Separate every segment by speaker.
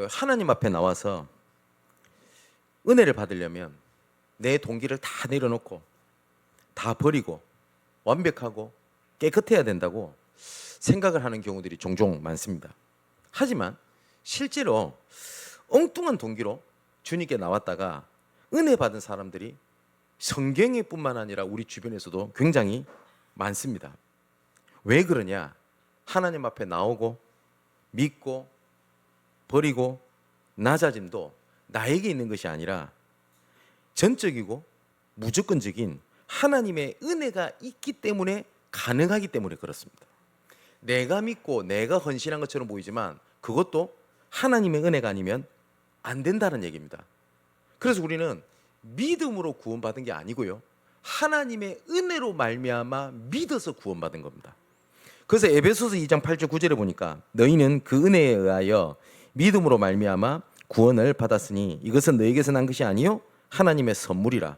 Speaker 1: 하나님 앞에 나와서 은혜를 받으려면 내 동기를 다 내려놓고 다 버리고 완벽하고 깨끗해야 된다고 생각을 하는 경우들이 종종 많습니다. 하지만 실제로 엉뚱한 동기로 주님께 나왔다가 은혜 받은 사람들이 성경에 뿐만 아니라 우리 주변에서도 굉장히 많습니다. 왜 그러냐? 하나님 앞에 나오고 믿고 버리고 낮아짐도 나에게 있는 것이 아니라 전적이고 무조건적인 하나님의 은혜가 있기 때문에 가능하기 때문에 그렇습니다. 내가 믿고 내가 헌신한 것처럼 보이지만 그것도 하나님의 은혜가 아니면 안 된다는 얘기입니다. 그래서 우리는 믿음으로 구원받은 게 아니고요, 하나님의 은혜로 말미암아 믿어서 구원받은 겁니다. 그래서 에베소서 2장 8절 9절에 보니까 너희는 그 은혜에 의하여 믿음으로 말미암아 구원을 받았으니 이것은 너희에게서 난 것이 아니요 하나님의 선물이라.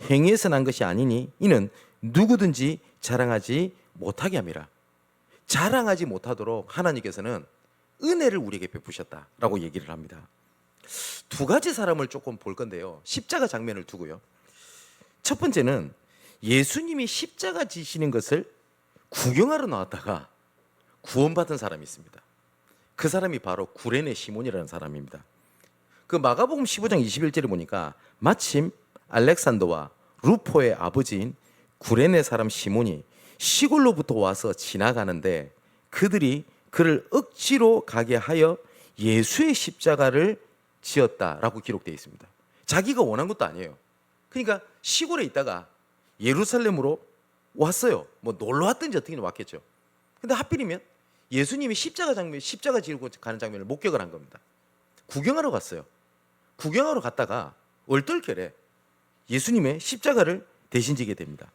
Speaker 1: 행위에서 난 것이 아니니 이는 누구든지 자랑하지 못하게 함이라. 자랑하지 못하도록 하나님께서는 은혜를 우리에게 베푸셨다라고 얘기를 합니다. 두 가지 사람을 조금 볼 건데요, 십자가 장면을 두고요. 첫 번째는 예수님이 십자가 지시는 것을 구경하러 나왔다가 구원받은 사람이 있습니다. 그 사람이 바로 구레네 시몬이라는 사람입니다. 그 마가복음 15장 21절에 보니까 마침 알렉산더와 루포의 아버지인 구레네 사람 시몬이 시골로부터 와서 지나가는데 그들이 그를 억지로 가게 하여 예수의 십자가를 지었다라고 기록되어 있습니다. 자기가 원한 것도 아니에요. 그러니까 시골에 있다가 예루살렘으로 왔어요. 뭐 놀러 왔든지 어떻게 왔겠죠. 근데 하필이면 예수님이 십자가 지르고 가는 장면을 목격을 한 겁니다. 구경하러 갔어요. 구경하러 갔다가 얼떨결에 예수님의 십자가를 대신 지게 됩니다.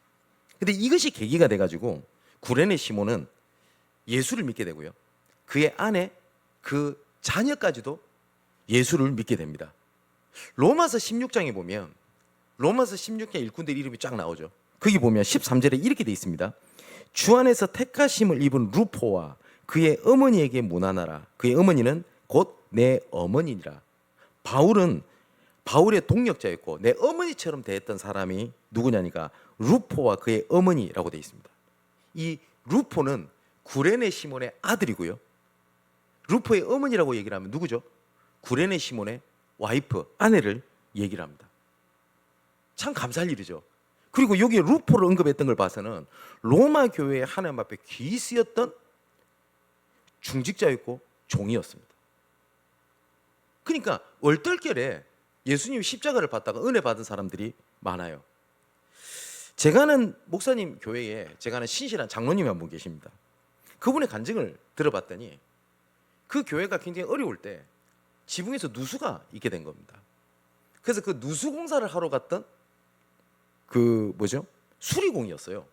Speaker 1: 근데 이것이 계기가 돼가지고 구레네 시몬은 예수를 믿게 되고요, 그의 아내 그 자녀까지도 예수를 믿게 됩니다. 로마서 16장에 보면 로마서 16장 일꾼들 이름이 쫙 나오죠. 거기 보면 13절에 이렇게 돼 있습니다. 주 안에서 택하심을 입은 루포와 그의 어머니에게 문안하라. 그의 어머니는 곧 내 어머니니라. 바울의 동력자였고 내 어머니처럼 대했던 사람이 누구냐니까 루포와 그의 어머니라고 되어 있습니다. 이 루포는 구레네 시몬의 아들이고요, 루포의 어머니라고 얘기를 하면 누구죠? 구레네 시몬의 와이프, 아내를 얘기를 합니다. 참 감사할 일이죠. 그리고 여기에 루포를 언급했던 걸 봐서는 로마 교회의 하나님 앞에 귀히 쓰였던 중직자였고 종이었습니다. 그러니까 얼떨결에 예수님이 십자가를 받다가 은혜 받은 사람들이 많아요. 제가 아는 목사님 교회에 제가 아는 신실한 장로님이 한 분 계십니다. 그분의 간증을 들어봤더니 그 교회가 굉장히 어려울 때 지붕에서 누수가 있게 된 겁니다. 그래서 그 누수 공사를 하러 갔던 수리공이었어요.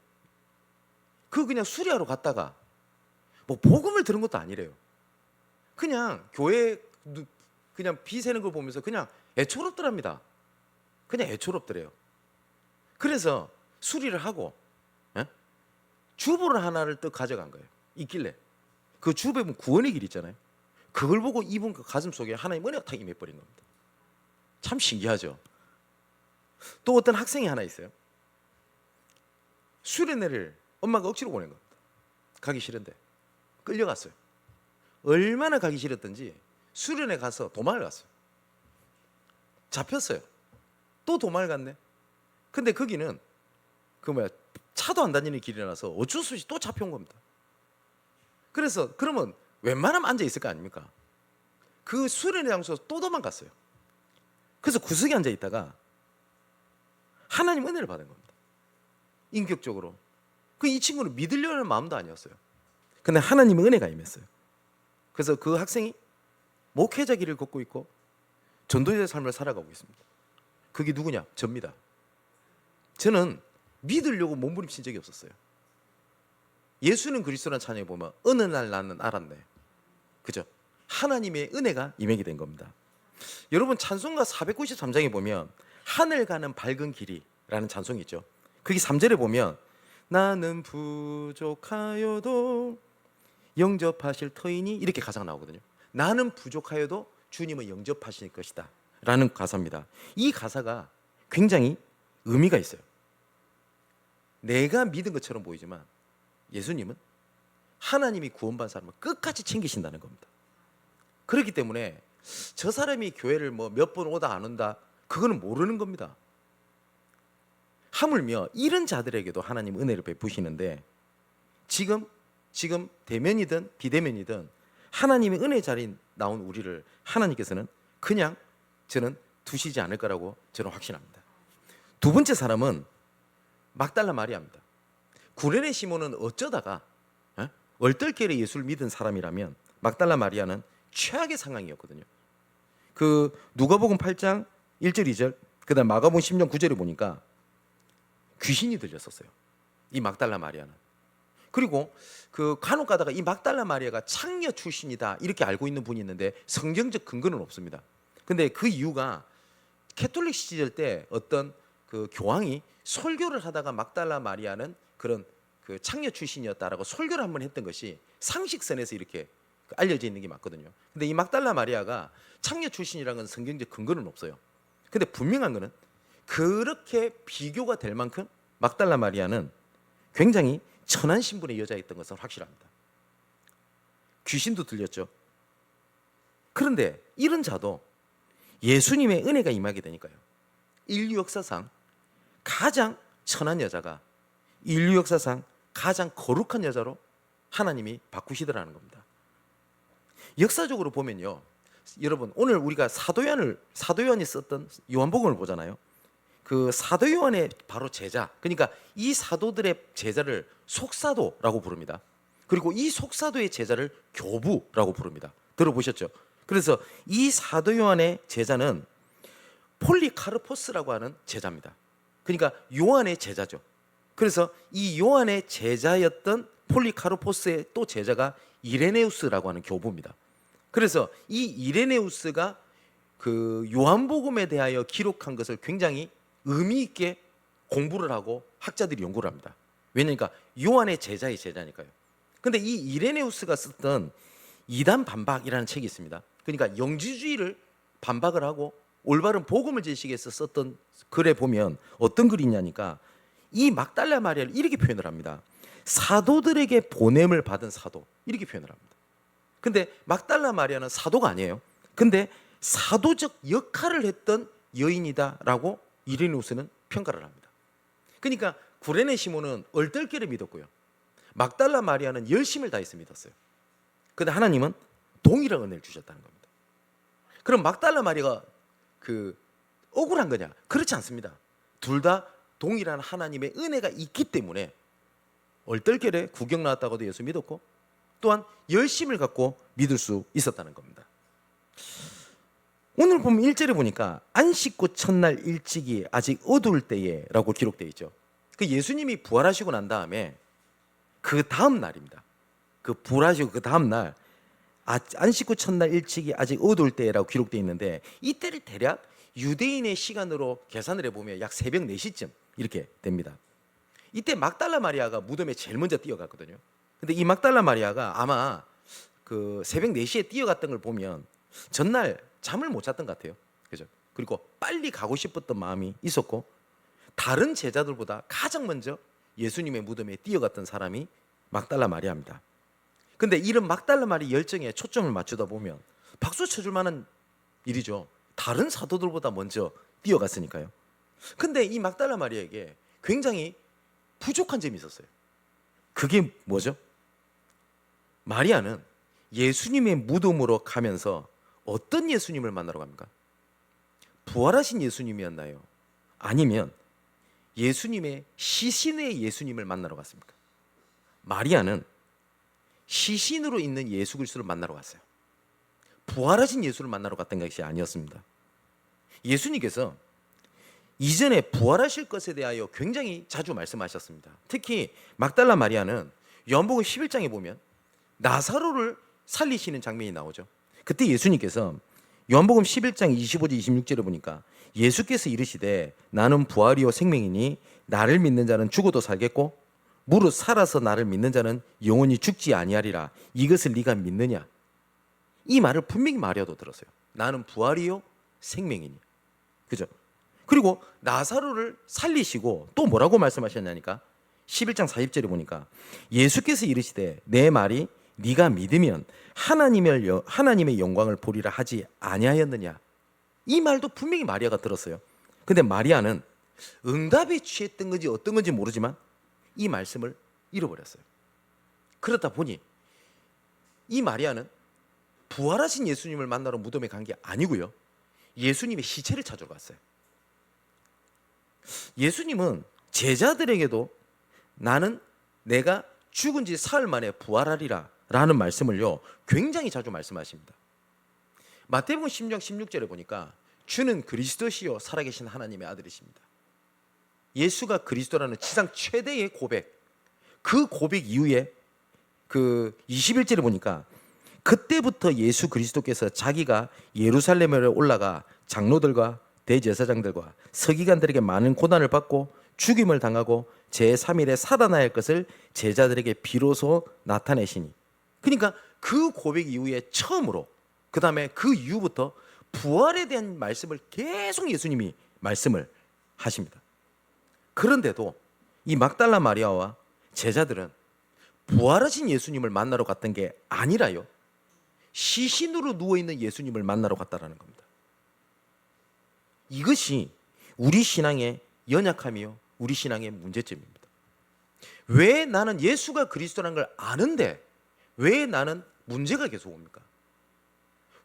Speaker 1: 그냥 수리하러 갔다가 뭐 복음을 들은 것도 아니래요. 그냥 교회 그냥 비 새는 걸 보면서 그냥 애초롭더랍니다. 그냥 애초롭더래요. 그래서 수리를 하고 주보를 하나를 또 가져간 거예요. 있길래 그 주보에 보면 구원의 길 있잖아요. 그걸 보고 이분 그 가슴 속에 하나님 은혜가 탁 임해버린 겁니다. 참 신기하죠. 또 어떤 학생이 하나 있어요. 수련회를 엄마가 억지로 보낸 겁니다. 가기 싫은데 끌려갔어요. 얼마나 가기 싫었던지 수련회 가서 도망을 갔어요. 잡혔어요. 또 도망을 갔네. 근데 거기는 차도 안 다니는 길이라서 어쩔 수 없이 또 잡혀온 겁니다. 그래서 그러면 웬만하면 앉아 있을 거 아닙니까? 그 수련회 장소에서 또 도망갔어요. 그래서 구석에 앉아 있다가 하나님 은혜를 받은 겁니다. 인격적으로. 이 친구는 믿으려는 마음도 아니었어요. 근데 하나님의 은혜가 임했어요. 그래서 그 학생이 목회자 길을 걷고 있고 전도자의 삶을 살아가고 있습니다. 그게 누구냐? 접니다. 저는 믿으려고 몸부림친 적이 없었어요. 예수는 그리스도라는 찬양에 보면 어느 날 나는 알았네. 그죠? 하나님의 은혜가 임하게 된 겁니다. 여러분 찬송가 493장에 보면 하늘 가는 밝은 길이라는 찬송이 있죠. 거기 3절에 보면 나는 부족하여도 영접하실 터이니 이렇게 가사가 나오거든요. 나는 부족하여도 주님을 영접하실 것이다 라는 가사입니다. 이 가사가 굉장히 의미가 있어요. 내가 믿은 것처럼 보이지만 예수님은 하나님이 구원받은 사람을 끝까지 챙기신다는 겁니다. 그렇기 때문에 저 사람이 교회를 뭐 몇 번 오다 안 온다, 그거는 모르는 겁니다. 하물며 이런 자들에게도 하나님 은혜를 베푸시는데, 지금 대면이든 비대면이든 하나님의 은혜 자리에 나온 우리를 하나님께서는 그냥 저는 두시지 않을 거라고 저는 확신합니다. 두 번째 사람은 막달라 마리아입니다. 구레네 시몬은 어쩌다가 얼떨결에 예수를 믿은 사람이라면 막달라 마리아는 최악의 상황이었거든요. 그 누가복음 8장 1절 2절 그다음 마가복음 10장 9절에 보니까 귀신이 들렸었어요, 이 막달라 마리아는. 그리고 그 간혹 가다가 이 막달라 마리아가 창녀 출신이다 이렇게 알고 있는 분이 있는데 성경적 근거는 없습니다. 근데 그 이유가 캐톨릭 시절 때 어떤 그 교황이 설교를 하다가 막달라 마리아는 그런 그 창녀 출신이었다라고 설교를 한번 했던 것이 상식선에서 이렇게 알려져 있는 게 맞거든요. 근데 이 막달라 마리아가 창녀 출신이라는 건 성경적 근거는 없어요. 근데 분명한 거는 그렇게 비교가 될 만큼 막달라 마리아는 굉장히 천한 신분의 여자였던 것은 확실합니다. 귀신도 들렸죠. 그런데 이런 자도 예수님의 은혜가 임하게 되니까요, 인류 역사상 가장 천한 여자가 인류 역사상 가장 거룩한 여자로 하나님이 바꾸시더라는 겁니다. 역사적으로 보면요, 여러분 오늘 우리가 사도 요한이 썼던 요한복음을 보잖아요. 그 사도 요한의 바로 제자, 그러니까 이 사도들의 제자를 속사도라고 부릅니다. 그리고 이 속사도의 제자를 교부라고 부릅니다. 들어보셨죠? 그래서 이 사도 요한의 제자는 폴리카르포스라고 하는 제자입니다. 그러니까 요한의 제자죠. 그래서 이 요한의 제자였던 폴리카르포스의 또 제자가 이레네우스라고 하는 교부입니다. 그래서 이 이레네우스가 그 요한복음에 대하여 기록한 것을 굉장히 의미 있게 공부를 하고 학자들이 연구를 합니다. 왜냐니까 요한의 제자의 제자니까요. 근데 이 이레네우스가 썼던 이단 반박이라는 책이 있습니다. 그러니까 영지주의를 반박을 하고 올바른 복음을 제시하기 위해서 썼던 글에 보면 어떤 글이 있냐니까 이 막달라 마리아를 이렇게 표현을 합니다. 사도들에게 보냄을 받은 사도, 이렇게 표현을 합니다. 근데 막달라 마리아는 사도가 아니에요. 근데 사도적 역할을 했던 여인이다라고 이레네우스는 평가를 합니다. 그러니까 구레네 시몬은 얼떨결에 믿었고요, 막달라 마리아는 열심을 다해서 믿었어요. 근데 하나님은 동일한 은혜를 주셨다는 겁니다. 그럼 막달라 마리아가 그 억울한 거냐? 그렇지 않습니다. 둘 다 동일한 하나님의 은혜가 있기 때문에 얼떨결에 구경 나왔다고도 예수 믿었고 또한 열심을 갖고 믿을 수 있었다는 겁니다. 오늘 보면 1절에 보니까 안식구 첫날 일찍이 아직 어두울 때에 라고 기록되어 있죠. 그 예수님이 부활하시고 난 다음에 그 다음 날입니다. 그 부활하시고 그 다음 날 안식구 첫날 일찍이 아직 어두울 때라고 기록되어 있는데, 이때를 대략 유대인의 시간으로 계산을 해보면 약 새벽 4시쯤 이렇게 됩니다. 이때 막달라 마리아가 무덤에 제일 먼저 뛰어갔거든요. 근데 이 막달라 마리아가 아마 그 새벽 4시에 뛰어갔던 걸 보면 전날 잠을 못 잤던 것 같아요. 그죠? 그리고 빨리 가고 싶었던 마음이 있었고, 다른 제자들보다 가장 먼저 예수님의 무덤에 뛰어갔던 사람이 막달라 마리아입니다. 근데 이런 막달라 마리아 열정에 초점을 맞추다 보면 박수 쳐줄 만한 일이죠. 다른 사도들보다 먼저 뛰어갔으니까요. 근데 이 막달라 마리아에게 굉장히 부족한 점이 있었어요. 그게 뭐죠? 마리아는 예수님의 무덤으로 가면서 어떤 예수님을 만나러 갑니까? 부활하신 예수님이었나요? 아니면 예수님의 시신의 예수님을 만나러 갔습니까? 마리아는 시신으로 있는 예수 그리스도를 만나러 갔어요. 부활하신 예수를 만나러 갔던 것이 아니었습니다. 예수님께서 이전에 부활하실 것에 대하여 굉장히 자주 말씀하셨습니다. 특히 막달라 마리아는 요한복음 11장에 보면 나사로를 살리시는 장면이 나오죠. 그때 예수님께서 요한복음 11장 25절 26절에 보니까 예수께서 이르시되 나는 부활이요 생명이니 나를 믿는 자는 죽어도 살겠고 무릇 살아서 나를 믿는 자는 영원히 죽지 아니하리라. 이것을 네가 믿느냐? 이 말을 분명히 마리아도 들었어요. 나는 부활이요 생명이니. 그죠? 그리고 나사로를 살리시고 또 뭐라고 말씀하셨냐니까 11장 40절에 보니까 예수께서 이르시되 내 말이 네가 믿으면 하나님의 영광을 보리라 하지 아니하였느냐. 이 말도 분명히 마리아가 들었어요. 근데 마리아는 응답에 취했던 건지 어떤 건지 모르지만 이 말씀을 잃어버렸어요. 그렇다 보니 이 마리아는 부활하신 예수님을 만나러 무덤에 간 게 아니고요, 예수님의 시체를 찾으러 갔어요. 예수님은 제자들에게도 나는 내가 죽은 지 사흘 만에 부활하리라 라는 말씀을요 굉장히 자주 말씀하십니다. 마태복음 10장 16절에 보니까 주는 그리스도시요 살아계신 하나님의 아들이십니다. 예수가 그리스도라는 지상 최대의 고백, 그 고백 이후에 그 21절에 보니까 그때부터 예수 그리스도께서 자기가 예루살렘에 올라가 장로들과 대제사장들과 서기관들에게 많은 고난을 받고 죽임을 당하고 제3일에 살아나야 할 것을 제자들에게 비로소 나타내시니, 그러니까 그 고백 이후에 처음으로, 그 다음에 그 이후부터 부활에 대한 말씀을 계속 예수님이 말씀을 하십니다. 그런데도 이 막달라 마리아와 제자들은 부활하신 예수님을 만나러 갔던 게 아니라요, 시신으로 누워있는 예수님을 만나러 갔다라는 겁니다. 이것이 우리 신앙의 연약함이요 우리 신앙의 문제점입니다. 왜 나는 예수가 그리스도라는 걸 아는데 왜 나는 문제가 계속 옵니까?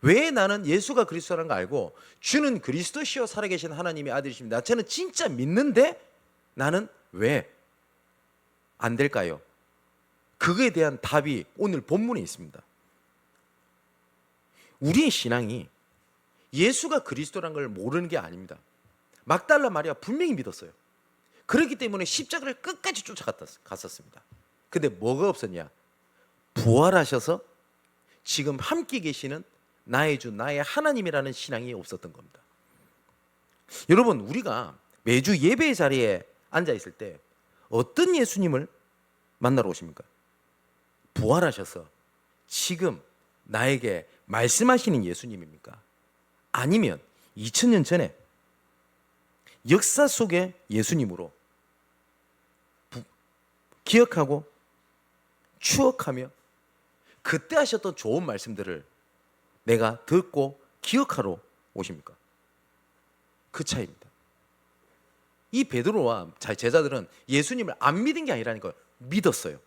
Speaker 1: 왜 나는 예수가 그리스도라는 걸 알고 주는 그리스도시요 살아계신 하나님의 아들이십니다, 저는 진짜 믿는데 나는 왜 안 될까요? 그거에 대한 답이 오늘 본문에 있습니다. 우리의 신앙이 예수가 그리스도라는 걸 모르는 게 아닙니다. 막달라 마리아 분명히 믿었어요. 그렇기 때문에 십자가를 끝까지 쫓아갔었습니다. 근데 뭐가 없었냐? 부활하셔서 지금 함께 계시는 나의 주 나의 하나님이라는 신앙이 없었던 겁니다. 여러분, 우리가 매주 예배 자리에 앉아 있을 때 어떤 예수님을 만나러 오십니까? 부활하셔서 지금 나에게 말씀하시는 예수님입니까? 아니면 2000년 전에 역사 속의 예수님으로 기억하고 추억하며 그때 하셨던 좋은 말씀들을 내가 듣고 기억하러 오십니까? 그 차이입니다. 이 베드로와 제자들은 예수님을 안 믿은 게 아니라니까요, 믿었어요.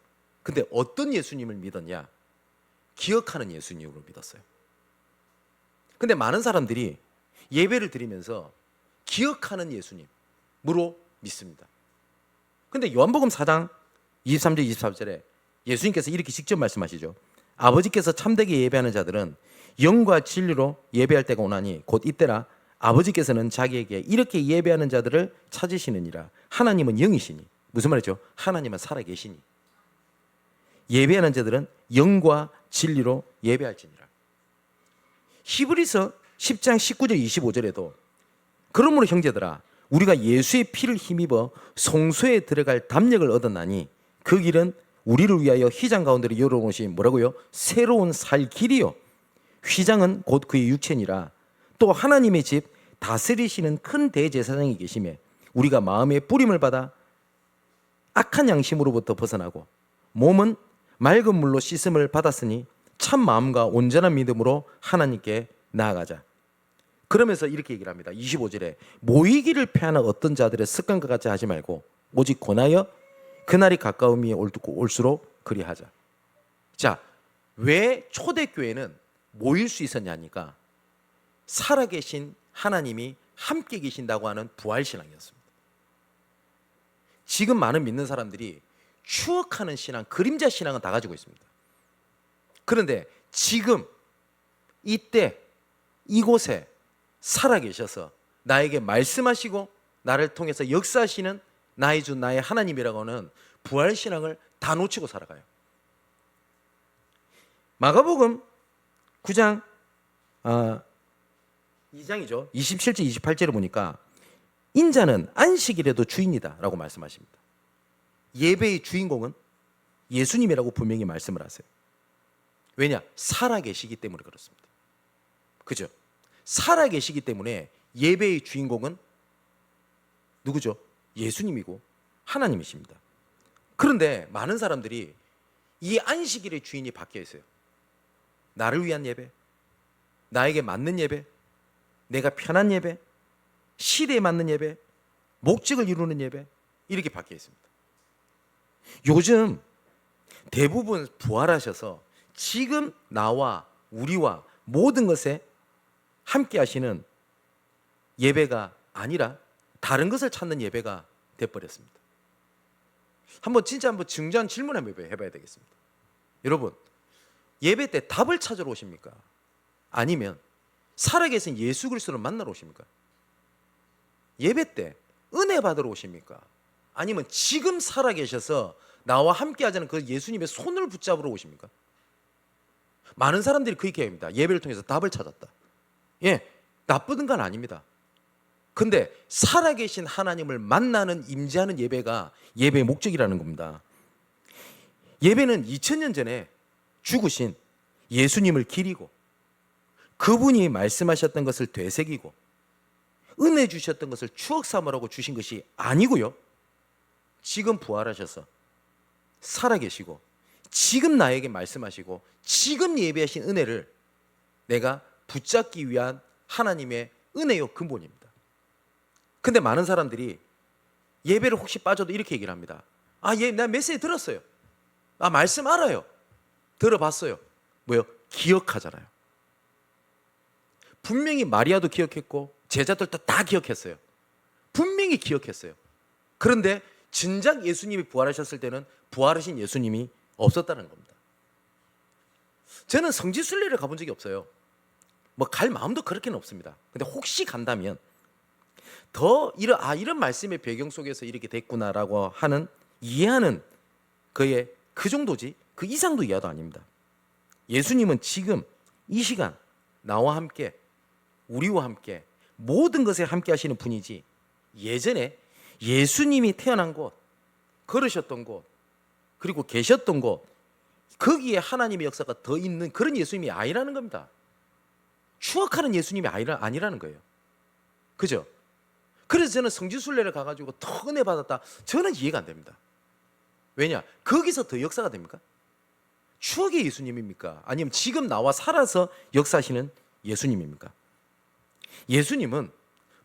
Speaker 1: 근데 어떤 예수님을 믿었냐? 기억하는 예수님으로 믿었어요. 근데 많은 사람들이 예배를 드리면서 기억하는 예수님으로 믿습니다. 근데 요한복음 4장 23절 24절에 예수님께서 이렇게 직접 말씀하시죠. 아버지께서 참되게 예배하는 자들은 영과 진리로 예배할 때가 오나니 곧 이때라. 아버지께서는 자기에게 이렇게 예배하는 자들을 찾으시느니라. 하나님은 영이시니. 무슨 말이죠? 하나님은 살아계시니 예배하는 자들은 영과 진리로 예배할지니라. 히브리서 10장 19절 25절에도 그러므로 형제들아 우리가 예수의 피를 힘입어 성소에 들어갈 담력을 얻었나니 그 길은 우리를 위하여 휘장 가운데로 열어놓으신 뭐라고요? 새로운 살 길이요. 휘장은 곧 그의 육체니라. 또 하나님의 집 다스리시는 큰 대제사장이 계시매 우리가 마음의 뿌림을 받아 악한 양심으로부터 벗어나고 몸은 맑은 물로 씻음을 받았으니 참 마음과 온전한 믿음으로 하나님께 나아가자. 그러면서 이렇게 얘기를 합니다. 25절에 모이기를 패하는 어떤 자들의 습관과 같이 하지 말고 오직 권하여 그날이 가까움이 올수록 그리하자. 자, 왜 초대교회는 모일 수 있었냐니까 살아계신 하나님이 함께 계신다고 하는 부활신앙이었습니다. 지금 많은 믿는 사람들이 추억하는 신앙, 그림자 신앙은 다 가지고 있습니다. 그런데 지금 이때 이곳에 살아계셔서 나에게 말씀하시고 나를 통해서 역사하시는 나의 주 나의 하나님이라고 하는 부활신앙을 다 놓치고 살아가요. 마가복음 9장 2장이죠. 27절 28절을 보니까 인자는 안식일에도 주인이다 라고 말씀하십니다. 예배의 주인공은 예수님이라고 분명히 말씀을 하세요. 왜냐? 살아계시기 때문에 그렇습니다. 그죠? 살아계시기 때문에 예배의 주인공은 누구죠? 예수님이고 하나님이십니다. 그런데 많은 사람들이 이 안식일의 주인이 바뀌어 있어요. 나를 위한 예배, 나에게 맞는 예배, 내가 편한 예배, 시대에 맞는 예배, 목적을 이루는 예배, 이렇게 바뀌어 있습니다. 요즘 대부분 부활하셔서 지금 나와 우리와 모든 것에 함께 하시는 예배가 아니라 다른 것을 찾는 예배가 돼버렸습니다. 한번 진지한 질문 한번 해봐야 되겠습니다. 여러분, 예배 때 답을 찾으러 오십니까? 아니면 살아계신 예수 그리스도를 만나러 오십니까? 예배 때 은혜 받으러 오십니까? 아니면 지금 살아계셔서 나와 함께 하자는 그 예수님의 손을 붙잡으러 오십니까? 많은 사람들이 그렇게 얘기합니다. 예배를 통해서 답을 찾았다. 예, 나쁘든 건 아닙니다. 근데 살아계신 하나님을 만나는 임재하는 예배가 예배의 목적이라는 겁니다. 예배는 2000년 전에 죽으신 예수님을 기리고 그분이 말씀하셨던 것을 되새기고 은혜 주셨던 것을 추억 삼으라고 주신 것이 아니고요. 지금 부활하셔서 살아계시고 지금 나에게 말씀하시고 지금 예배하신 은혜를 내가 붙잡기 위한 하나님의 은혜요 근본입니다. 근데 많은 사람들이 예배를 혹시 빠져도 이렇게 얘기를 합니다. 나 메시지 들었어요. 말씀 알아요. 들어봤어요. 뭐요? 기억하잖아요. 분명히 마리아도 기억했고 제자들도 다 기억했어요. 분명히 기억했어요. 그런데 진작 예수님이 부활하셨을 때는 부활하신 예수님이 없었다는 겁니다. 저는 성지순례를 가본 적이 없어요. 갈 마음도 그렇게는 없습니다. 근데 혹시 간다면 이런 말씀의 배경 속에서 이렇게 됐구나라고 하는 이해하는 그 정도지 그 이상도 이하도 아닙니다. 예수님은 지금 이 시간 나와 함께 우리와 함께 모든 것에 함께 하시는 분이지 예전에 예수님이 태어난 곳, 걸으셨던 곳, 그리고 계셨던 곳 거기에 하나님의 역사가 더 있는 그런 예수님이 아니라는 겁니다. 추억하는 예수님이 아니라는 거예요. 그죠? 그래서 저는 성지순례를 가가지고 더 은혜 받았다. 저는 이해가 안 됩니다. 왜냐? 거기서 더 역사가 됩니까? 추억의 예수님입니까? 아니면 지금 나와 살아서 역사하시는 예수님입니까? 예수님은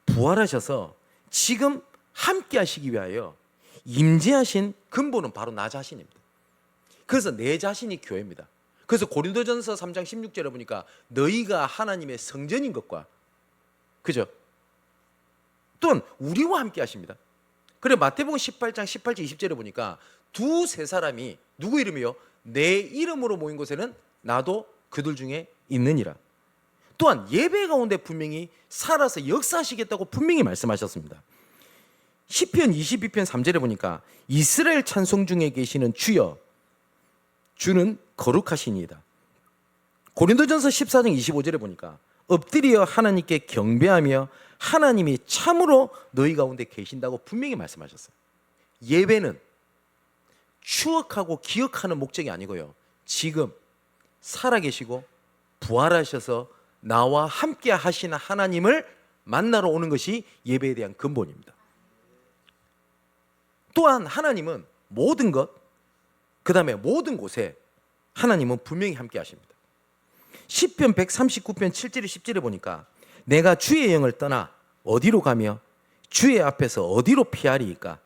Speaker 1: 부활하셔서 지금 함께 하시기 위하여 임재하신 근본은 바로 나 자신입니다. 그래서 내 자신이 교회입니다. 그래서 고린도전서 3장 16절에 보니까 너희가 하나님의 성전인 것과 그죠? 또한 우리와 함께 하십니다. 그래 마태복음 18장 18절 20절에 보니까 두세 사람이 누구 이름이요? 내 이름으로 모인 곳에는 나도 그들 중에 있느니라. 또한 예배 가운데 분명히 살아서 역사하시겠다고 분명히 말씀하셨습니다. 시편 22편 3절에 보니까 이스라엘 찬송 중에 계시는 주여 주는 거룩하시니이다. 고린도전서 14장 25절에 보니까 엎드려 하나님께 경배하며 하나님이 참으로 너희 가운데 계신다고 분명히 말씀하셨어요. 예배는 추억하고 기억하는 목적이 아니고요. 지금 살아계시고 부활하셔서 나와 함께 하시는 하나님을 만나러 오는 것이 예배에 대한 근본입니다. 또한 하나님은 모든 것, 그 다음에 모든 곳에 하나님은 분명히 함께 하십니다. 시편 139편 7절에 10절에 보니까 내가 주의 영을 떠나 어디로 가며 주의 앞에서 어디로 피하리이까?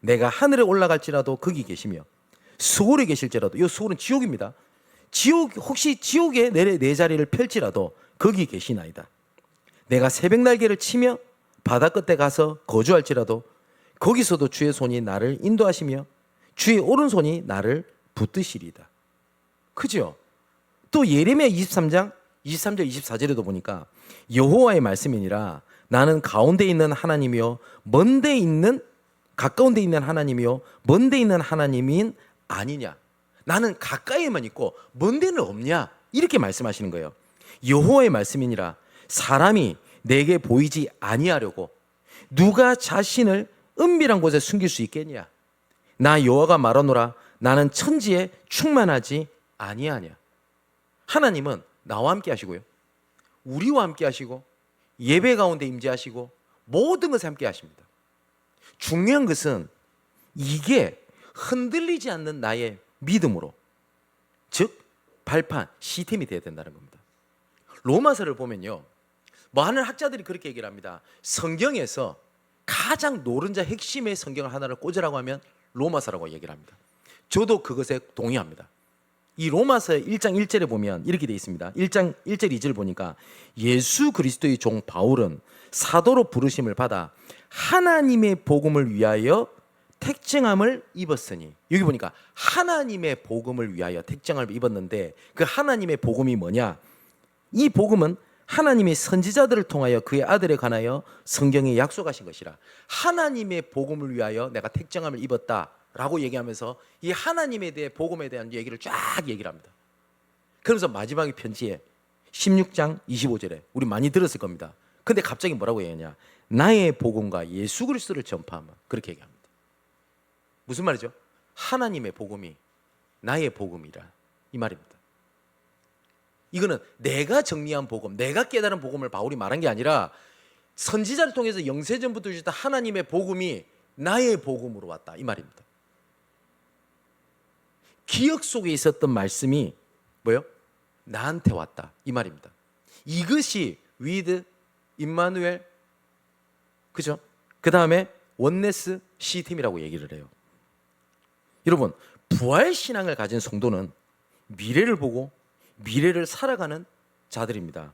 Speaker 1: 내가 하늘에 올라갈지라도 거기 계시며 수월에 계실지라도, 이 수월은 지옥입니다. 혹시 지옥에 내 자리를 펼지라도 거기 계시나이다. 내가 새벽 날개를 치며 바다 끝에 가서 거주할지라도 거기서도 주의 손이 나를 인도하시며 주의 오른손이 나를 붙드시리다. 그죠? 또 예레미야 23장 23절 24절에도 보니까 여호와의 말씀이니라 나는 가운데 있는 하나님이요 먼데 있는 가까운데 있는 하나님이요 먼데 있는 하나님인 아니냐. 나는 가까이에만 있고 먼 데는 없냐. 이렇게 말씀하시는 거예요. 여호와의 말씀이니라 사람이 내게 보이지 아니하려고 누가 자신을 은밀한 곳에 숨길 수 있겠냐. 나 여호와가 말하노라 나는 천지에 충만하지 아니하냐. 하나님은 나와 함께 하시고요 우리와 함께 하시고 예배 가운데 임재하시고 모든 것을 함께 하십니다. 중요한 것은 이게 흔들리지 않는 나의 믿음으로, 즉 발판, 시스템이 되어야 된다는 겁니다. 로마서를 보면요, 많은 학자들이 그렇게 얘기를 합니다. 성경에서 가장 노른자 핵심의 성경을 하나를 꽂으라고 하면 로마서라고 얘기를 합니다. 저도 그것에 동의합니다. 이 로마서 1장 1절에 보면 이렇게 되어 있습니다. 1장 1절 2절 보니까 예수 그리스도의 종 바울은 사도로 부르심을 받아 하나님의 복음을 위하여 택정함을 입었으니, 여기 보니까 하나님의 복음을 위하여 택정함을 입었는데 그 하나님의 복음이 뭐냐? 이 복음은 하나님의 선지자들을 통하여 그의 아들에 관하여 성경에 약속하신 것이라. 하나님의 복음을 위하여 내가 택정함을 입었다라고 얘기하면서 이 하나님에 대해 복음에 대한 얘기를 쫙 얘기를 합니다. 그러면서 마지막에 편지에 16장 25절에 우리 많이 들었을 겁니다. 근데 갑자기 뭐라고 얘기하냐? 나의 복음과 예수 그리스도를 전파하면, 그렇게 얘기합니다. 무슨 말이죠? 하나님의 복음이 나의 복음이라, 이 말입니다. 이거는 내가 정리한 복음, 내가 깨달은 복음을 바울이 말한 게 아니라 선지자를 통해서 영세전부터 주셨던 하나님의 복음이 나의 복음으로 왔다, 이 말입니다. 기억 속에 있었던 말씀이 뭐요? 나한테 왔다, 이 말입니다. 이것이 with 임마누엘, 그죠? 그 다음에 원네스 시스템이라고 얘기를 해요. 여러분, 부활신앙을 가진 성도는 미래를 보고 미래를 살아가는 자들입니다.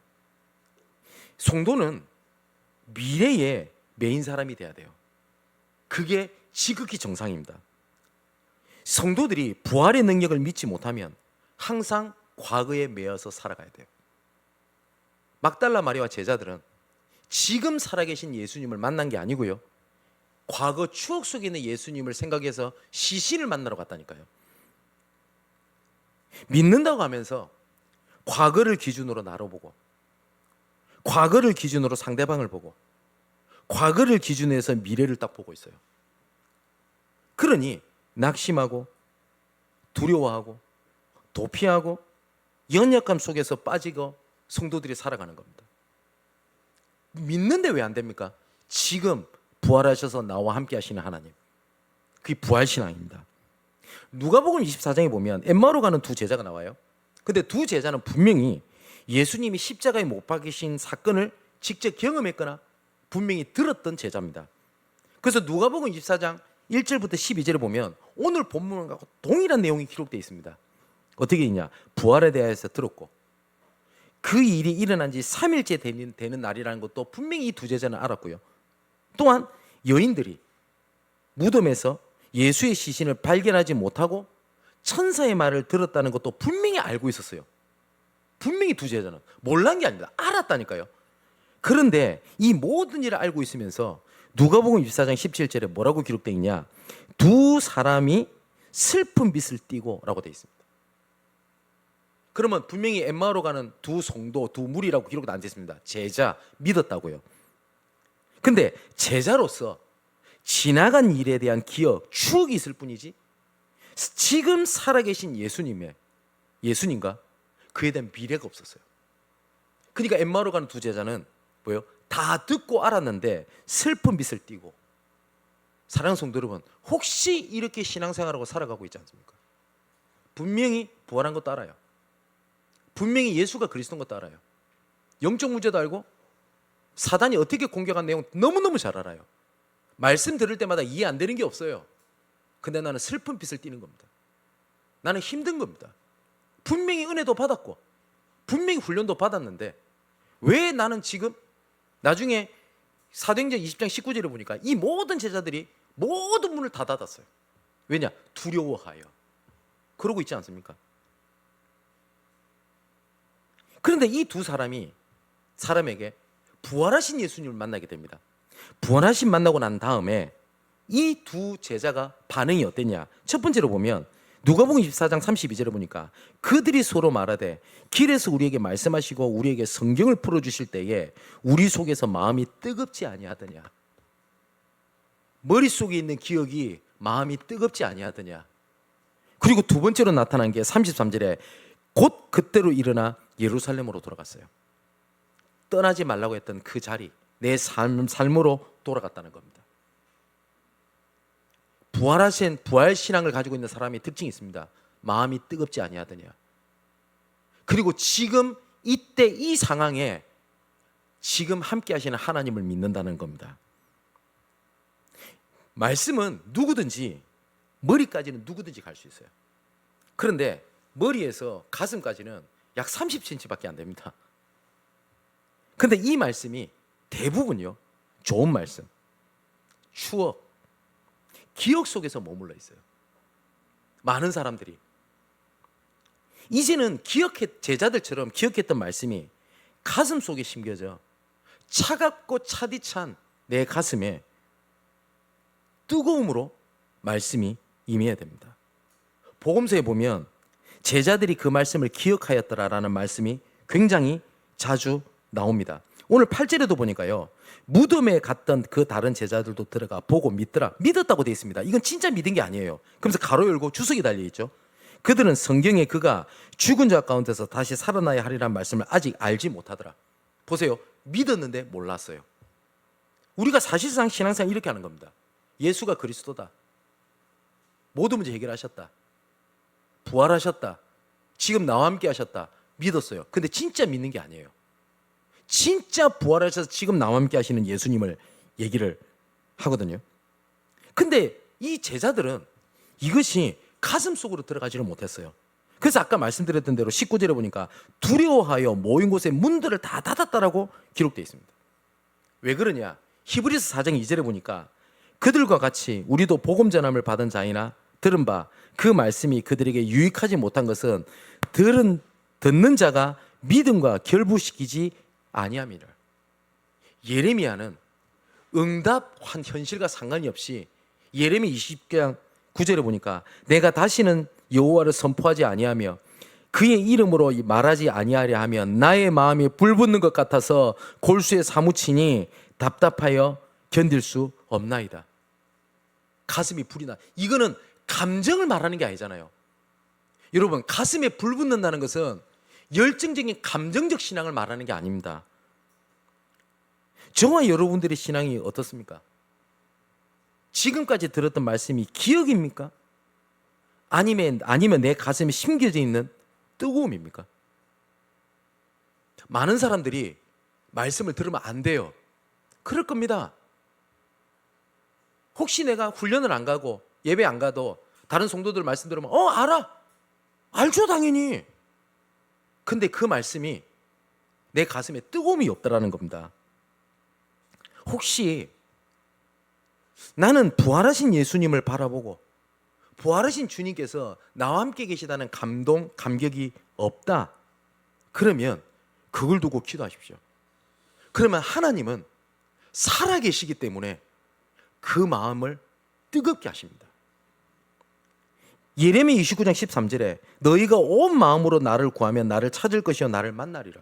Speaker 1: 성도는 미래의 메인 사람이 돼야 돼요. 그게 지극히 정상입니다. 성도들이 부활의 능력을 믿지 못하면 항상 과거에 매여서 살아가야 돼요. 막달라 마리아와 제자들은 지금 살아계신 예수님을 만난 게 아니고요, 과거 추억 속에 있는 예수님을 생각해서 시신을 만나러 갔다니까요. 믿는다고 하면서 과거를 기준으로 나를 보고, 과거를 기준으로 상대방을 보고, 과거를 기준으로 해서 미래를 딱 보고 있어요. 그러니 낙심하고 두려워하고 도피하고 연약감 속에서 빠지고 성도들이 살아가는 겁니다. 믿는데 왜 안 됩니까? 지금 부활하셔서 나와 함께 하시는 하나님, 그게 부활신앙입니다. 누가복음 24장에 보면 엠마오로 가는 두 제자가 나와요. 근데 두 제자는 분명히 예수님이 십자가에 못 박히신 사건을 직접 경험했거나 분명히 들었던 제자입니다. 그래서 누가복음 24장 1절부터 12절에 보면 오늘 본문과 동일한 내용이 기록되어 있습니다. 어떻게 있냐? 부활에 대해서 들었고 그 일이 일어난 지 3일째 되는 날이라는 것도 분명히 이 두 제자는 알았고요. 또한 여인들이 무덤에서 예수의 시신을 발견하지 못하고 천사의 말을 들었다는 것도 분명히 알고 있었어요. 분명히 두 제자는 몰란 게 아닙니다. 알았다니까요. 그런데 이 모든 일을 알고 있으면서 누가복음 24장 17절에 뭐라고 기록되어 있냐? 두 사람이 슬픈 빛을 띠고 라고 되어 있습니다. 그러면 분명히 엠마오로 가는 두 성도, 두 무리라고 기록도 안 됐습니다. 제자, 믿었다고요. 근데 제자로서 지나간 일에 대한 기억, 추억이 있을 뿐이지 지금 살아계신 예수님과 그에 대한 미래가 없었어요. 그러니까 엠마오로 가는 두 제자는 뭐예요? 다 듣고 알았는데 슬픈 빛을 띠고. 사랑하는 성도 여러분, 혹시 이렇게 신앙생활하고 살아가고 있지 않습니까? 분명히 부활한 것도 알아요. 분명히 예수가 그리스도인 것도 알아요. 영적 문제도 알고 사단이 어떻게 공격한 내용 너무너무 잘 알아요. 말씀 들을 때마다 이해 안 되는 게 없어요. 근데 나는 슬픈 빛을 띠는 겁니다. 나는 힘든 겁니다. 분명히 은혜도 받았고 분명히 훈련도 받았는데 왜 나는 지금 나중에 사도행전 20장 19절에 보니까 이 모든 제자들이 모든 문을 다 닫았어요. 왜냐? 두려워하여. 그러고 있지 않습니까? 그런데 이 두 사람에게 부활하신 예수님을 만나게 됩니다. 부활하신 만나고 난 다음에 이 두 제자가 반응이 어땠냐? 첫 번째로 보면 누가복음 24장 32절에 보니까 그들이 서로 말하되 길에서 우리에게 말씀하시고 우리에게 성경을 풀어주실 때에 우리 속에서 마음이 뜨겁지 아니하더냐. 머릿속에 있는 기억이 마음이 뜨겁지 아니하더냐. 그리고 두 번째로 나타난 게 33절에 곧 그때로 일어나 예루살렘으로 돌아갔어요. 떠나지 말라고 했던 그 자리, 내 삶으로 돌아갔다는 겁니다. 부활 신앙을 가지고 있는 사람의 특징이 있습니다. 마음이 뜨겁지 아니하더냐. 그리고 지금 이때 이 상황에 지금 함께 하시는 하나님을 믿는다는 겁니다. 말씀은 누구든지, 머리까지는 누구든지 갈 수 있어요. 그런데 머리에서 가슴까지는 약 30cm밖에 안 됩니다. 근데 이 말씀이 대부분요, 좋은 말씀, 추억, 기억 속에서 머물러 있어요. 많은 사람들이 이제는 제자들처럼 기억했던 말씀이 가슴 속에 심겨져 차갑고 차디찬 내 가슴에 뜨거움으로 말씀이 임해야 됩니다. 복음서에 보면 제자들이 그 말씀을 기억하였더라라는 말씀이 굉장히 자주 나옵니다. 오늘 8절에도 보니까요, 무덤에 갔던 그 다른 제자들도 들어가 보고 믿더라. 믿었다고 되어 있습니다. 이건 진짜 믿은 게 아니에요. 그러면서 가로 열고 주석이 달려있죠. 그들은 성경에 그가 죽은 자 가운데서 다시 살아나야 하리라는 말씀을 아직 알지 못하더라. 보세요, 믿었는데 몰랐어요. 우리가 사실상 신앙생활 이렇게 하는 겁니다. 예수가 그리스도다, 모든 문제 해결하셨다, 부활하셨다, 지금 나와 함께 하셨다, 믿었어요. 근데 진짜 믿는 게 아니에요. 진짜 부활하셔서 지금 나와 함께 하시는 예수님을 얘기를 하거든요. 근데 이 제자들은 이것이 가슴 속으로 들어가지를 못했어요. 그래서 아까 말씀드렸던 대로 19절에 보니까 두려워하여 모인 곳에 문들을 다 닫았다라고 기록되어 있습니다. 왜 그러냐? 히브리서 4장 2절에 보니까 그들과 같이 우리도 복음 전함을 받은 자이나 들은 바 그 말씀이 그들에게 유익하지 못한 것은 듣는 자가 믿음과 결부시키지 아니함이라. 예레미야는 응답한 현실과 상관이 없이 예레미 20장 9절에 보니까 내가 다시는 여호와를 선포하지 아니하며 그의 이름으로 말하지 아니하려 하면 나의 마음이 불붙는 것 같아서 골수에 사무치니 답답하여 견딜 수 없나이다. 가슴이 불이 나. 이거는 감정을 말하는 게 아니잖아요. 여러분, 가슴에 불 붙는다는 것은 열정적인 감정적 신앙을 말하는 게 아닙니다. 저와 여러분들의 신앙이 어떻습니까? 지금까지 들었던 말씀이 기억입니까? 아니면 내 가슴에 심겨져 있는 뜨거움입니까? 많은 사람들이 말씀을 들으면 안 돼요. 그럴 겁니다. 혹시 내가 훈련을 안 가고 예배 안 가도 다른 성도들 말씀 들으면 알아. 알죠, 당연히. 근데 그 말씀이 내 가슴에 뜨거움이 없다라는 겁니다. 혹시 나는 부활하신 예수님을 바라보고 부활하신 주님께서 나와 함께 계시다는 감동, 감격이 없다, 그러면 그걸 두고 기도하십시오. 그러면 하나님은 살아계시기 때문에 그 마음을 뜨겁게 하십니다. 예레미야 29장 13절에 너희가 온 마음으로 나를 구하면 나를 찾을 것이요 나를 만나리라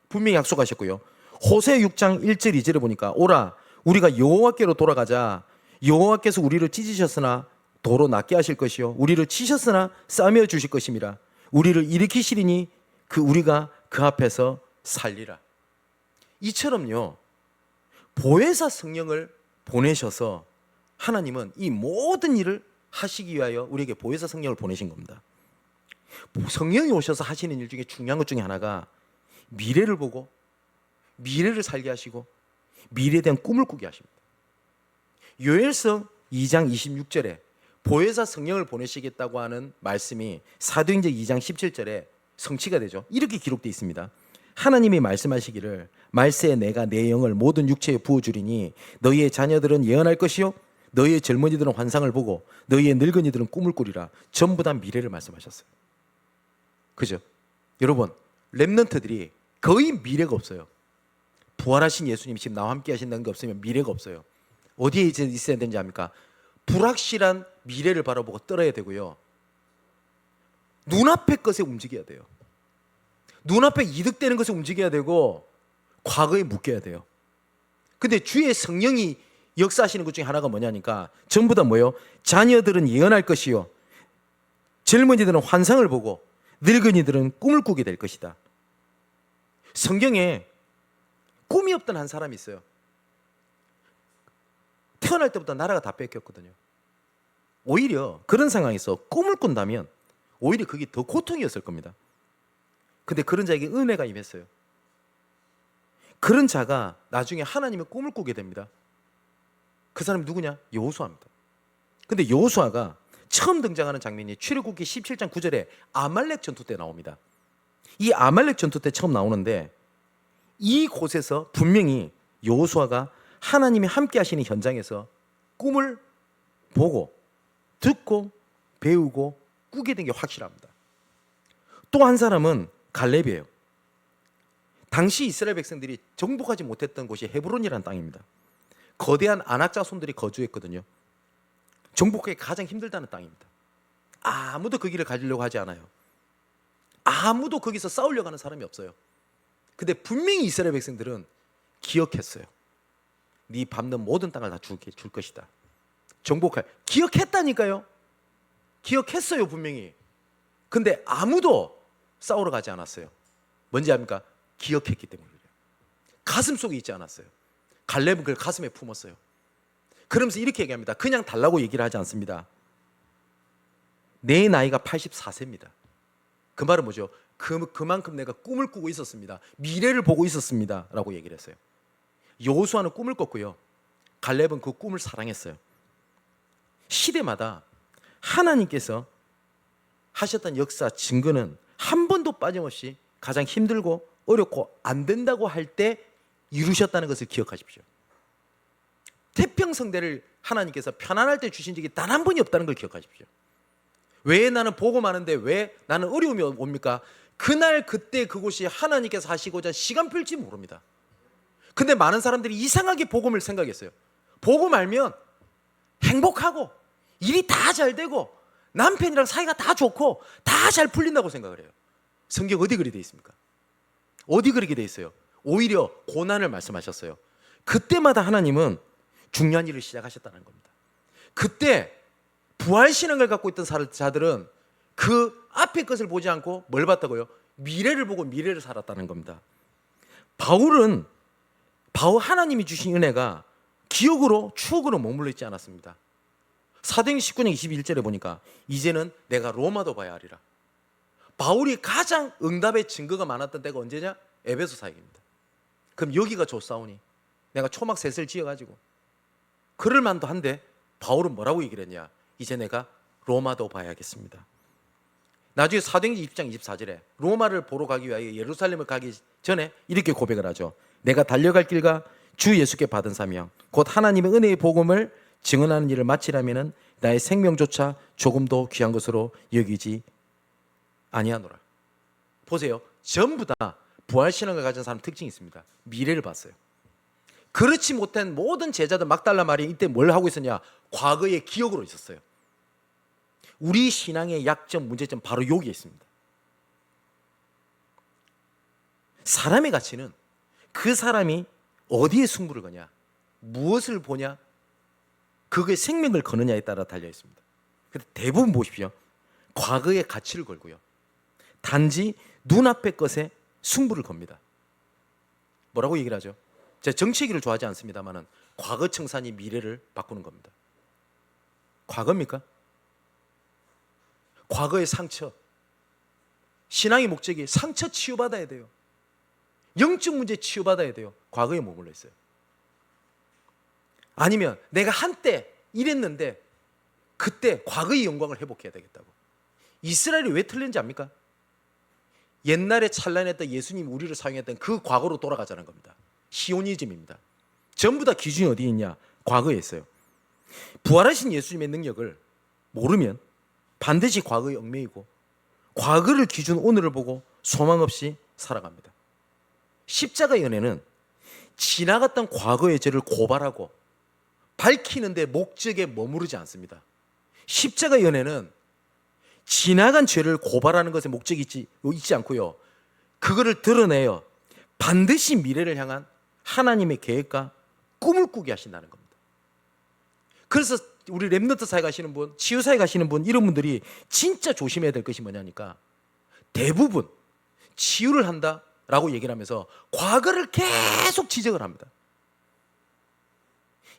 Speaker 1: 분명히 약속하셨고요. 호세 6장 1절 2절에 보니까 오라 우리가 여호와께로 돌아가자. 여호와께서 우리를 찢으셨으나 도로 낫게 하실 것이요 우리를 치셨으나 싸매어 주실 것임이라. 우리를 일으키시리니 우리가 그 앞에서 살리라. 이처럼요, 보혜사 성령을 보내셔서 하나님은 이 모든 일을 하시기 위하여 우리에게 보혜사 성령을 보내신 겁니다. 성령이 오셔서 하시는 일 중에 중요한 것 중에 하나가 미래를 보고 미래를 살게 하시고 미래에 대한 꿈을 꾸게 하십니다. 요엘서 2장 26절에 보혜사 성령을 보내시겠다고 하는 말씀이 사도행전 2장 17절에 성취가 되죠. 이렇게 기록되어 있습니다. 하나님이 말씀하시기를 말세에 내가 내 영을 모든 육체에 부어주리니 너희의 자녀들은 예언할 것이요 너희의 젊은이들은 환상을 보고 너희의 늙은이들은 꿈을 꾸리라. 전부 다 미래를 말씀하셨어요. 그죠? 여러분, 렘넌트들이 거의 미래가 없어요. 부활하신 예수님이 지금 나와 함께 하신다는 게 없으면 미래가 없어요. 어디에 있어야 되는지 압니까? 불확실한 미래를 바라보고 떨어야 되고요, 눈앞의 것에 움직여야 돼요. 눈앞에 이득되는 것에 움직여야 되고 과거에 묶여야 돼요. 근데 주의 성령이 역사하시는 것 중에 하나가 뭐냐니까 전부 다 뭐예요? 자녀들은 예언할 것이요 젊은이들은 환상을 보고 늙은이들은 꿈을 꾸게 될 것이다. 성경에 꿈이 없던 한 사람이 있어요. 태어날 때부터 나라가 다 뺏겼거든요. 오히려 그런 상황에서 꿈을 꾼다면 오히려 그게 더 고통이었을 겁니다. 근데 그런 자에게 은혜가 임했어요. 그런 자가 나중에 하나님의 꿈을 꾸게 됩니다. 그 사람이 누구냐? 여호수아입니다. 근데 여호수아가 처음 등장하는 장면이 출애굽기 17장 9절에 아말렉 전투 때 나옵니다. 이 아말렉 전투 때 처음 나오는데 이 곳에서 분명히 여호수아가 하나님이 함께 하시는 현장에서 꿈을 보고 듣고 배우고 꾸게 된 게 확실합니다. 또 한 사람은 갈렙이에요. 당시 이스라엘 백성들이 정복하지 못했던 곳이 헤브론이라는 땅입니다. 거대한 아낙 자손들이 거주했거든요. 정복하기 가장 힘들다는 땅입니다. 아무도 그 길을 가지려고 하지 않아요. 아무도 거기서 싸우려고 하는 사람이 없어요. 근데 분명히 이스라엘 백성들은 기억했어요. 네 밟는 모든 땅을 다 줄 것이다. 정복할 기억했다니까요. 기억했어요 분명히. 근데 아무도 싸우러 가지 않았어요. 뭔지 압니까? 기억했기 때문에 그래요. 가슴 속에 있지 않았어요. 갈렙은 그걸 가슴에 품었어요. 그러면서 이렇게 얘기합니다. 그냥 달라고 얘기를 하지 않습니다. 내 나이가 84세입니다. 그 말은 뭐죠? 그만큼 내가 꿈을 꾸고 있었습니다. 미래를 보고 있었습니다. 라고 얘기를 했어요. 여호수아는 꿈을 꿨고요. 갈렙은 그 꿈을 사랑했어요. 시대마다 하나님께서 하셨던 역사 증거는 한 번도 빠짐없이 가장 힘들고 어렵고 안 된다고 할 때 이루셨다는 것을 기억하십시오. 태평성대를 하나님께서 편안할 때 주신 적이 단 한 번이 없다는 걸 기억하십시오. 왜 나는 보고 마는데 왜 나는 어려움이 옵니까? 그날 그때 그곳이 하나님께서 하시고자 시간표일지 모릅니다. 근데 많은 사람들이 이상하게 복음을 생각했어요. 복음 알면 행복하고 일이 다 잘 되고 남편이랑 사이가 다 좋고 다 잘 풀린다고 생각을 해요. 성경 어디 그리 돼 있습니까? 어디 그렇게 돼 있어요? 오히려 고난을 말씀하셨어요. 그때마다 하나님은 중요한 일을 시작하셨다는 겁니다. 그때 부활신앙을 갖고 있던 자들은 그 앞의 것을 보지 않고 뭘 봤다고요? 미래를 보고 미래를 살았다는 겁니다. 하나님이 주신 은혜가 기억으로 추억으로 머물러 있지 않았습니다. 사도행전 19장 21절에 보니까 이제는 내가 로마도 봐야 하리라. 바울이 가장 응답의 증거가 많았던 때가 언제냐? 에베소 사역입니다. 그럼 여기가 좋사오니 내가 초막 셋을 지어가지고 그럴 만도 한데 바울은 뭐라고 얘기를 했냐? 이제 내가 로마도 봐야겠습니다. 나중에 사도행전 20장 24절에 로마를 보러 가기 위하여 예루살렘을 가기 전에 이렇게 고백을 하죠. 내가 달려갈 길과 주 예수께 받은 사명 곧 하나님의 은혜의 복음을 증언하는 일을 마치려면 나의 생명조차 조금도 귀한 것으로 여기지 아니하노라. 보세요. 전부 다 부활신앙을 가진 사람 특징이 있습니다. 미래를 봤어요. 그렇지 못한 모든 제자들 막달라 마리아 이때 뭘 하고 있었냐? 과거의 기억으로 있었어요. 우리 신앙의 약점, 문제점 바로 여기에 있습니다. 사람의 가치는 그 사람이 어디에 승부를 거냐, 무엇을 보냐, 그거에 생명을 거느냐에 따라 달려 있습니다. 대부분 보십시오. 과거의 가치를 걸고요. 단지 눈앞의 것에 승부를 겁니다. 뭐라고 얘기를 하죠? 제가 정치 얘기를 좋아하지 않습니다만 과거 청산이 미래를 바꾸는 겁니다. 과거입니까? 과거의 상처. 신앙의 목적이 상처 치유받아야 돼요. 영적 문제 치유받아야 돼요. 과거에 머물러 있어요. 아니면 내가 한때 이랬는데 그때 과거의 영광을 회복해야 되겠다고. 이스라엘이 왜 틀린지 압니까? 옛날에 찬란했던 예수님 우리를 사용했던 그 과거로 돌아가자는 겁니다. 시오니즘입니다. 전부 다 기준이 어디에 있냐? 과거에 있어요. 부활하신 예수님의 능력을 모르면 반드시 과거에 얽매이고 과거를 기준 오늘을 보고 소망 없이 살아갑니다. 십자가 연애는 지나갔던 과거의 죄를 고발하고 밝히는데 목적에 머무르지 않습니다. 십자가 연애는 지나간 죄를 고발하는 것에 목적이 있지 않고요. 그거를 드러내요. 반드시 미래를 향한 하나님의 계획과 꿈을 꾸게 하신다는 겁니다. 그래서 우리 렘넌트 사회 가시는 분, 치유 사회 가시는 분, 이런 분들이 진짜 조심해야 될 것이 뭐냐니까 대부분 치유를 한다, 라고 얘기를 하면서 과거를 계속 지적을 합니다.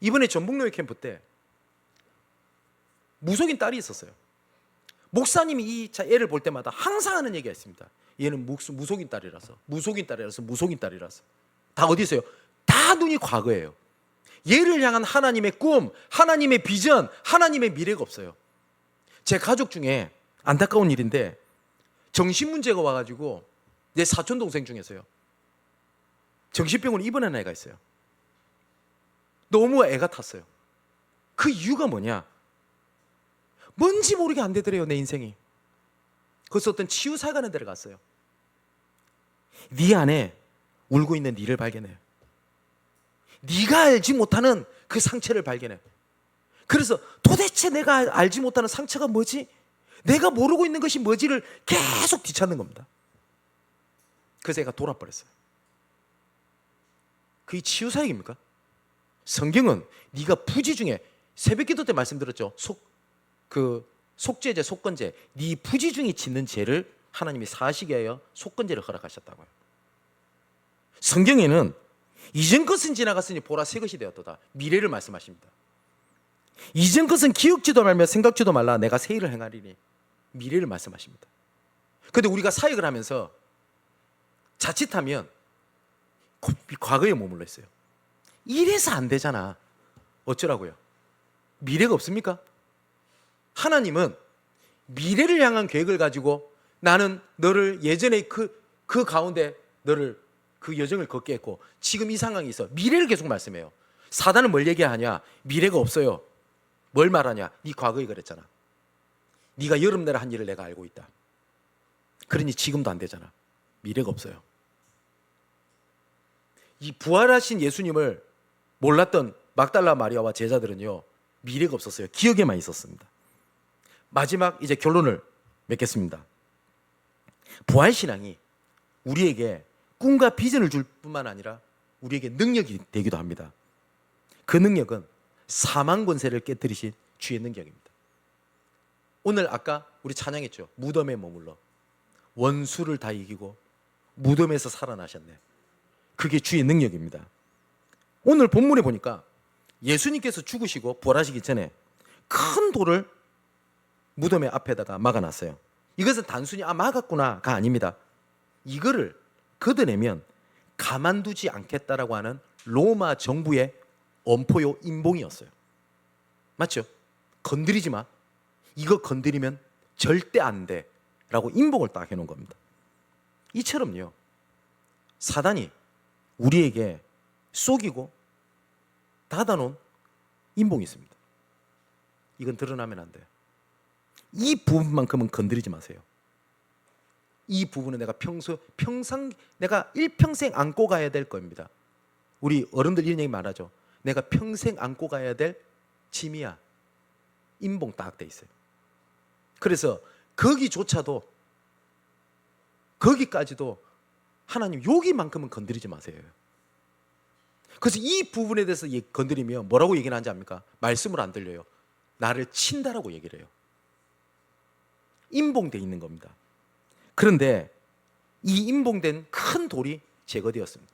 Speaker 1: 이번에 전북노예 캠프 때 무속인 딸이 있었어요. 목사님이 이 애를 볼 때마다 항상 하는 얘기가 있습니다. 얘는 무속인 딸이라서 다 어디 있어요? 다 눈이 과거예요. 얘를 향한 하나님의 꿈, 하나님의 비전, 하나님의 미래가 없어요. 제 가족 중에 안타까운 일인데 정신문제가 와가지고 내 사촌 동생 중에서요, 정신병원에 입원한 애가 있어요. 너무 애가 탔어요. 그 이유가 뭐냐? 뭔지 모르게 안 되더래요, 내 인생이. 그래서 어떤 치유사관에 데려갔어요. 네 안에 울고 있는 네를 발견해요. 네가 알지 못하는 그 상처를 발견해. 그래서 도대체 내가 알지 못하는 상처가 뭐지? 내가 모르고 있는 것이 뭐지를 계속 뒤찾는 겁니다. 그래서 애가 돌아버렸어요. 그게 치유사역입니까? 성경은 네가 부지 중에, 새벽기도 때 말씀드렸죠. 속죄제, 속건제, 네 부지 중에 짓는 죄를 하나님이 사하시게 하여 속건제를 허락하셨다고요. 성경에는 이전 것은 지나갔으니 보라 새 것이 되었도다, 미래를 말씀하십니다. 이전 것은 기억지도 말며 생각지도 말라, 내가 새 일을 행하리니, 미래를 말씀하십니다. 그런데 우리가 사역을 하면서 자칫하면 과거에 머물러 있어요. 이래서 안 되잖아, 어쩌라고요? 미래가 없습니까? 하나님은 미래를 향한 계획을 가지고 나는 너를 예전에 그 가운데 너를 그 여정을 걷게 했고 지금 이 상황이 있어. 미래를 계속 말씀해요. 사단은 뭘 얘기하냐? 미래가 없어요. 뭘 말하냐? 네 과거에 그랬잖아. 네가 여름날에 한 일을 내가 알고 있다. 그러니 지금도 안 되잖아. 미래가 없어요. 이 부활하신 예수님을 몰랐던 막달라 마리아와 제자들은요, 미래가 없었어요. 기억에만 있었습니다. 마지막 이제 결론을 맺겠습니다. 부활신앙이 우리에게 꿈과 비전을 줄 뿐만 아니라 우리에게 능력이 되기도 합니다. 그 능력은 사망 권세를 깨뜨리신 주의 능력입니다. 오늘 아까 우리 찬양했죠. 무덤에 머물러 원수를 다 이기고 무덤에서 살아나셨네. 그게 주의 능력입니다. 오늘 본문에 보니까 예수님께서 죽으시고 부활하시기 전에 큰 돌을 무덤의 앞에다가 막아놨어요. 이것은 단순히 막았구나가 아닙니다. 이거를 걷어내면 가만두지 않겠다라고 하는 로마 정부의 엄포요 임봉이었어요. 맞죠? 건드리지 마. 이거 건드리면 절대 안 돼 라고 임봉을 딱 해놓은 겁니다. 이처럼요, 사단이 우리에게 속이고 닫아놓은 임봉이 있습니다. 이건 드러나면 안 돼요. 이 부분만큼은 건드리지 마세요. 이 부분은 내가 평생 내가 일평생 안고 가야 될 겁니다. 우리 어른들 이런 얘기 말하죠. 내가 평생 안고 가야 될 짐이야. 임봉 딱 돼 있어요. 그래서 거기까지도 하나님 여기만큼은 건드리지 마세요. 그래서 이 부분에 대해서 건드리면 뭐라고 얘기를 하는지 압니까? 말씀을 안 들려요. 나를 친다라고 얘기를 해요. 임봉돼 있는 겁니다. 그런데 이 임봉된 큰 돌이 제거되었습니다.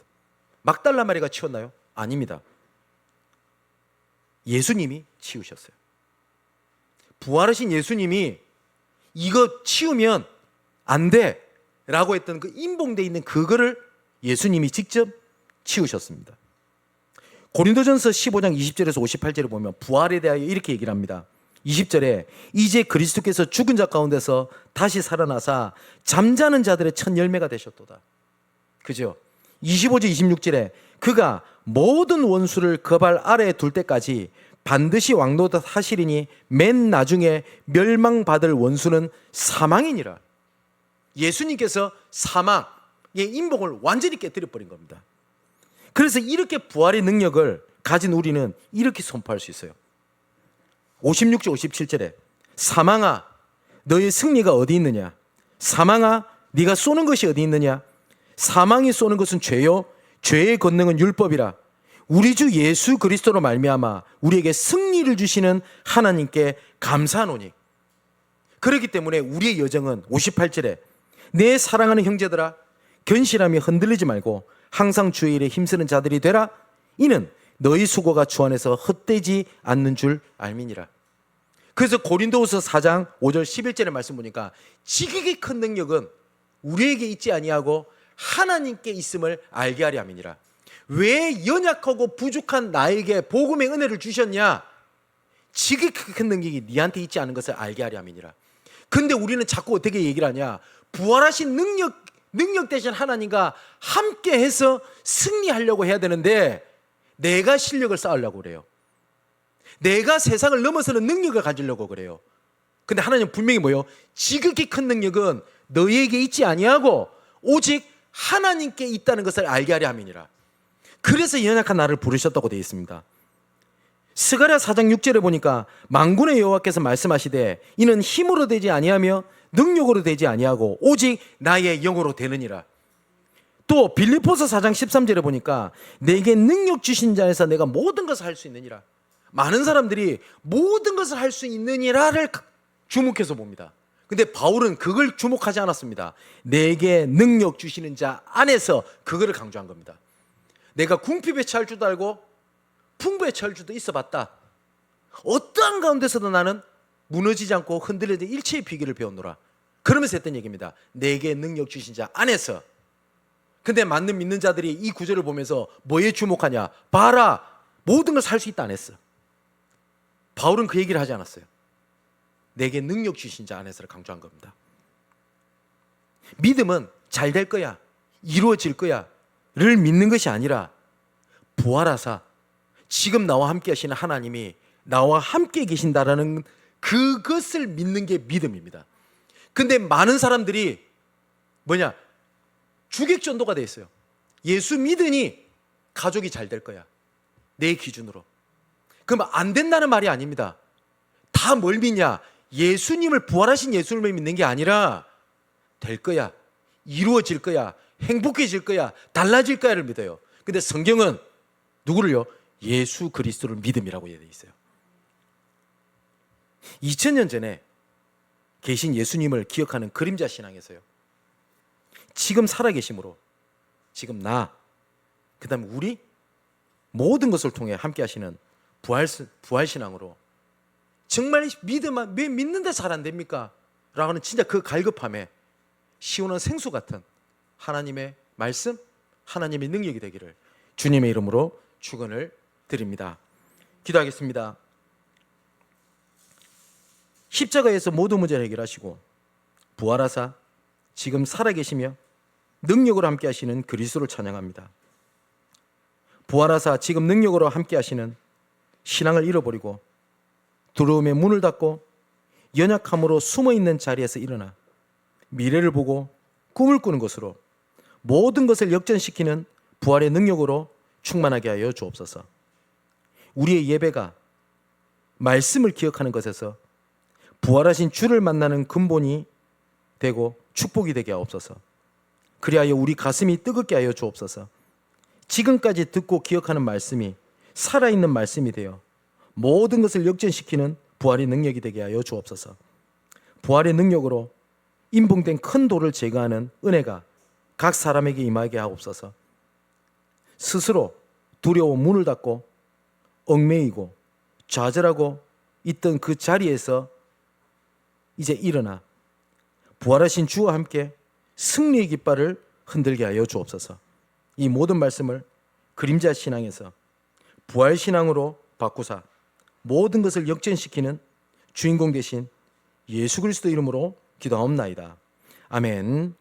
Speaker 1: 막달라 마리아가 치웠나요? 아닙니다. 예수님이 치우셨어요. 부활하신 예수님이 이거 치우면 안 돼 라고 했던 그 임봉돼 있는 그거를 예수님이 직접 치우셨습니다. 고린도전서 15장 20절에서 58절을 보면 부활에 대하여 이렇게 얘기를 합니다. 20절에 이제 그리스도께서 죽은 자 가운데서 다시 살아나사 잠자는 자들의 첫 열매가 되셨도다. 그죠? 25절 26절에 그가 모든 원수를 그 발 아래에 둘 때까지 반드시 왕노릇 하시리니 맨 나중에 멸망받을 원수는 사망이니라. 예수님께서 사망의 임봉을 완전히 깨뜨려 버린 겁니다. 그래서 이렇게 부활의 능력을 가진 우리는 이렇게 선포할 수 있어요. 56절 57절에 사망아 너의 승리가 어디 있느냐? 사망아 네가 쏘는 것이 어디 있느냐? 사망이 쏘는 것은 죄요 죄의 권능은 율법이라. 우리 주 예수 그리스도로 말미암아 우리에게 승리를 주시는 하나님께 감사하노니. 그렇기 때문에 우리의 여정은 58절에 내 사랑하는 형제들아 견실함이 흔들리지 말고 항상 주의 일에 힘쓰는 자들이 되라. 이는 너희 수고가 주 안에서 헛되지 않는 줄 알미니라. 그래서 고린도후서 4장 5절 11절의 말씀 보니까 지극히 큰 능력은 우리에게 있지 아니하고 하나님께 있음을 알게 하려 함이니라. 왜 연약하고 부족한 나에게 복음의 은혜를 주셨냐? 지극히 큰 능력이 네한테 있지 않은 것을 알게 하려 함이니라. 근데 우리는 자꾸 어떻게 얘기를 하냐? 부활하신 능력 대신 하나님과 함께 해서 승리하려고 해야 되는데 내가 실력을 쌓으려고 그래요. 내가 세상을 넘어서는 능력을 가지려고 그래요. 근데 하나님 분명히 뭐예요? 지극히 큰 능력은 너희에게 있지 아니하고 오직 하나님께 있다는 것을 알게 하려 함이니라. 그래서 연약한 나를 부르셨다고 되어 있습니다. 스가랴 4장 6절에 보니까 만군의 여호와께서 말씀하시되 이는 힘으로 되지 아니하며 능력으로 되지 아니하고 오직 나의 영으로 되느니라. 또 빌립보서 4장 13절에 보니까 내게 능력 주신 자에서 내가 모든 것을 할 수 있느니라. 많은 사람들이 모든 것을 할 수 있느니라를 주목해서 봅니다. 근데 바울은 그걸 주목하지 않았습니다. 내게 능력 주시는 자 안에서 그거를 강조한 겁니다. 내가 궁핍에 처할 줄도 알고 풍부에 처할 줄도 있어봤다. 어떠한 가운데서도 나는 무너지지 않고 흔들리지 일체의 비결을 배웠노라. 그러면서 했던 얘기입니다. 내게 능력 주신 자 안에서. 근데 많은 믿는 자들이 이 구절을 보면서 뭐에 주목하냐? 봐라, 모든 걸 살 수 있다 안 했어. 바울은 그 얘기를 하지 않았어요. 내게 능력 주신 자 안에서를 강조한 겁니다. 믿음은 잘 될 거야, 이루어질 거야 를 믿는 것이 아니라 부활하사 지금 나와 함께 하시는 하나님이 나와 함께 계신다라는 그것을 믿는 게 믿음입니다. 근데 많은 사람들이 뭐냐? 주객전도가 돼 있어요. 예수 믿으니 가족이 잘 될 거야, 내 기준으로. 그럼 안 된다는 말이 아닙니다. 다 뭘 믿냐? 예수님을, 부활하신 예수님을 믿는 게 아니라 될 거야, 이루어질 거야, 행복해질 거야, 달라질 거야를 믿어요. 근데 성경은 누구를요? 예수 그리스도를 믿음이라고 되어 있어요. 2000년 전에 계신 예수님을 기억하는 그림자 신앙에서요, 지금 살아계심으로 지금 나, 그 다음에 우리 모든 것을 통해 함께 하시는 부활신앙으로 정말 믿으면 왜 믿는데 잘 안 됩니까? 라고는 진짜 그 갈급함에 시원한 생수 같은 하나님의 말씀, 하나님의 능력이 되기를 주님의 이름으로 축원을 드립니다. 기도하겠습니다. 십자가에서 모든 문제를 해결하시고 부활하사 지금 살아계시며 능력으로 함께 하시는 그리스도를 찬양합니다. 부활하사 지금 능력으로 함께 하시는 신앙을 잃어버리고 두려움의 문을 닫고 연약함으로 숨어있는 자리에서 일어나 미래를 보고 꿈을 꾸는 것으로 모든 것을 역전시키는 부활의 능력으로 충만하게 하여 주옵소서. 우리의 예배가 말씀을 기억하는 것에서 부활하신 주를 만나는 근본이 되고 축복이 되게 하옵소서. 그리하여 우리 가슴이 뜨겁게 하여 주옵소서. 지금까지 듣고 기억하는 말씀이 살아있는 말씀이 되어 모든 것을 역전시키는 부활의 능력이 되게 하여 주옵소서. 부활의 능력으로 인봉된 큰 돌을 제거하는 은혜가 각 사람에게 임하게 하옵소서. 스스로 두려워 문을 닫고 얽매이고 좌절하고 있던 그 자리에서 이제 일어나 부활하신 주와 함께 승리의 깃발을 흔들게 하여 주옵소서. 이 모든 말씀을 그림자 신앙에서 부활 신앙으로 바꾸사 모든 것을 역전시키는 주인공 되신 예수 그리스도 이름으로 기도하옵나이다. 아멘.